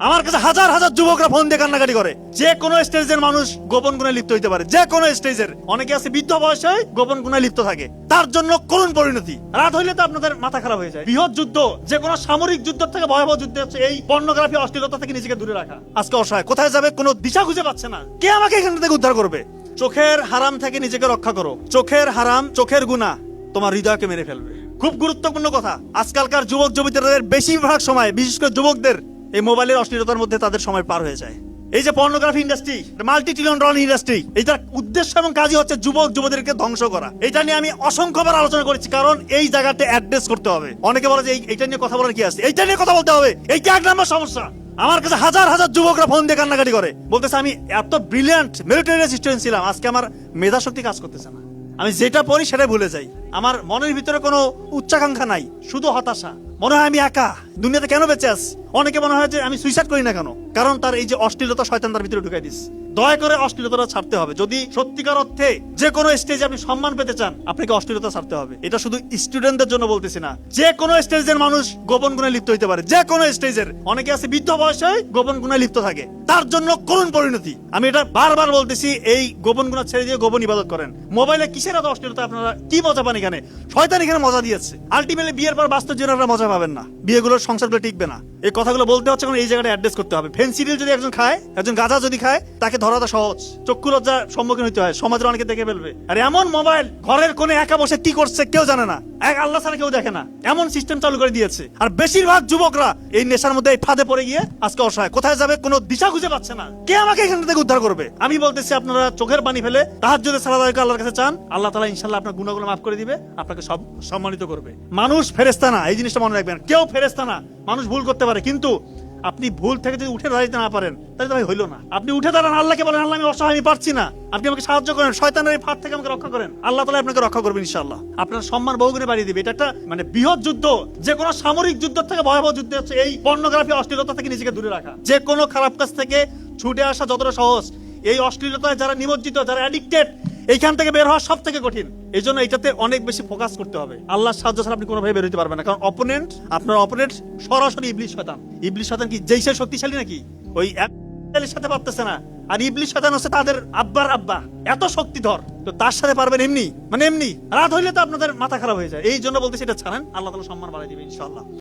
আমার কাছে হাজার হাজার যুবকরা ফোন দিয়ে কান্নাকাটি করে। যে কোনো স্টেজের মানুষ গোপন গুণে লিপ্ত হইতে পারে, যে কোনো স্টেজের। অনেকে আছে বৃদ্ধ বয়সে গোপন গুণে লিপ্ত থাকে, তার জন্য করুণ পরিণতি। রাত হইলে তো আপনাদের মাথা খারাপ হয়ে যায়। বৃহৎ যুদ্ধ, যে কোনো সামরিক যুদ্ধ থেকে ভয়াবহ যুদ্ধ হচ্ছে এই পর্নোগ্রাফি, অশ্লীলতা থেকে নিজেকে দূরে রাখা। আজকে অসহায়, কোথায় যাবে কোনো দিশা খুঁজে পাচ্ছে না। কে আমাকে এখান থেকে উদ্ধার করবে? চোখের হারাম থেকে নিজেকে রক্ষা করো। চোখের হারাম, চোখের গুনাহ তোমার হৃদয়কে মেরে ফেলবে। খুব গুরুত্বপূর্ণ কথা। আজকালকার যুবক যুবতীদের বেশিরভাগ সময়, বিশেষ করে যুবকদের, এই মোবাইলের অশ্লীলতার মধ্যে তাদের সময় পার হয়ে যায়। এই যে pornography industry, multi trillion dollar industry, এটার উদ্দেশ্য এবং কাজই হচ্ছে যুবক যুবতীদেরকে ধ্বংস করা। এটা নিয়ে আমি অসংখ্যবার আলোচনা করেছি, কারণ এই জায়গাতে অ্যাড্রেস করতে হবে। অনেকে বলে যে এইটা নিয়ে কথা বলার কি আছে, এইটা নিয়ে কথা বলতে হবে, এইটা এক নম্বর সমস্যা। আমার কাছে হাজার হাজার যুবকরা ফোন দিয়ে কান্নাকাটি করে, বলতেছে আমি এত ব্রিলিয়ান্ট মেরিটোরিয়াস স্টুডেন্ট ছিলাম, আজকে আমার মেধা শক্তি কাজ করতেছে না, আমি যেটা পড়ি সেটাই ভুলে যাই, আমার মনের ভিতরে কোনো উচ্চাকাঙ্ক্ষা নাই, শুধু হতাশা, মনে হয় আমি একা দুনিয়াতে কেন বেঁচে আছি। অনেকে মনে হয় যে আমি সুইসাইড করি না কেন, কারণ তার এই যে অশ্লীলতা শয়তান তার ভিতরে ঢুকাই দিস। দয়া করে অশ্লীলতাটা ছাড়তে হবে। যদি সত্যিকার অর্থে যে কোনো স্টেজে আপনি সম্মান পেতে চান, আপনাকে অশ্লীলতা ছাড়তে হবে। এটা শুধু স্টুডেন্টদের জন্য বলতেছি না, যে কোনো স্টেজের মানুষ গোপন গুণে লিপ্ত হইতে পারে, যে কোনো স্টেজের। অনেকে আছে বৃদ্ধ বয়সে গোপন গুণে লিপ্ত থাকে, তার জন্য করুণ পরিণতি। আমি এটা বারবার বলতেছি, এই গোপন গুণা ছেড়ে দিয়ে গোপন ইবাদত করেন। মোবাইলে কিসের এত অশ্লীলতা? আপনারা কি মজা পান এখানে? শয়তান এখানে মজা দিয়েছে। আলটিমেটলি বিয়ের পর বাস্তব জীবনে আপনারা মজা পাবেন না, বিয়েগুলোর সংসারগুলো টিকবে না। এই কথাগুলো বলতে হচ্ছে কারণ এই জায়গাটা অ্যাড্রেস করতে হবে। ফেন্সিডিল যদি একজন খায়, একজন গাঁজা যদি খায়, তাকে ধরাটা সহজ, চক্ষু লজ্জার সম্মুখীন হতে হয়, সমাজের অনেকে দেখে ফেলবে। আর এমন মোবাইল ঘরের কোণে একা বসে কি করছে কেউ জানে না, এক আল্লাহ ছাড়া কেউ দেখে না, এমন সিস্টেম চালু করে দিয়েছে। আর বেশিরভাগ যুবকরা এই নেশার মধ্যে, এই ফাঁদে পড়ে গিয়ে আজকে অসহায়, কোথায় যাবে কোনো দিশা খুঁজে পাচ্ছে না। কে আমাকে এখান থেকে উদ্ধার করবে? আমি বলতেছি, আপনারা চোখের পানি ফেলে তাহাজ্জুদে সালাত আদায় করে আল্লাহর কাছে চান, আল্লাহ তাআলা ইনশাআল্লাহ আপনার গুনাহগুলো মাফ করে দিবে, আপনাকে সব সম্মানিত করবে। মানুষ ফেরেশতা না, এই জিনিসটা মনে রাখবেন। কেউ ফেরেশতা না, মানুষ ভুল করতে পারে, কিন্তু আপনি ভুল থেকে যদি উঠে দাঁড়াতে না পারেন, তাহলে তো ভাই হইলো না। আপনি উঠে দাঁড়ান, আল্লাহকে বলেন, আল্লাহ আমি অসহায়, আমি পারছি না, আপনি আমাকে সাহায্য করেন, শয়তানের এই ফাঁদ থেকে আমাকে রক্ষা করেন। আল্লাহ তাআলা আপনাকে রক্ষা করবেন ইনশাআল্লাহ। আপনার সম্মান বহুগুণে বাড়িয়ে দিবে। এটা একটা বৃহৎ যুদ্ধ, যে কোনো সামরিক যুদ্ধ থেকে ভয়াবহ যুদ্ধ হচ্ছে এই পর্নোগ্রাফি, অশ্লীলতা থেকে নিজেকে দূরে রাখা। যে কোনো খারাপ কাজ থেকে ছুটে আসা যতটা সহজ, এই অশ্লীলতায় যারা নিমজ্জিত, যারা অ্যাডিক্টেড, এইখান থেকে বের হওয়া সব থেকে কঠিন। এই জন্য এটাতে অনেক বেশি ফোকাস করতে হবে। আল্লাহর সাহায্য ছাড়া আপনি কোনোভাবে বের হতে পারবেন না, কারণ আপনার অপোনেন্ট সরাসরি ইবলিস শয়তান। ইবলিস শয়তান কি যেই সে শক্তিশালী নাকি? ওই এর সাথে পারতেছে না। আর ইবলিস শয়তান হচ্ছে তাদের আব্বার আব্বা, এত শক্তিধর, তো তার সাথে পারবেন এমনি, এমনি। রাত হইলে তো আপনাদের মাথা খারাপ হয়ে যায়। এই জন্য বলতেছি এটা ছাড়েন, আল্লাহ তাআলা সম্মান বাড়াই দিবে ইনশাআল্লাহ।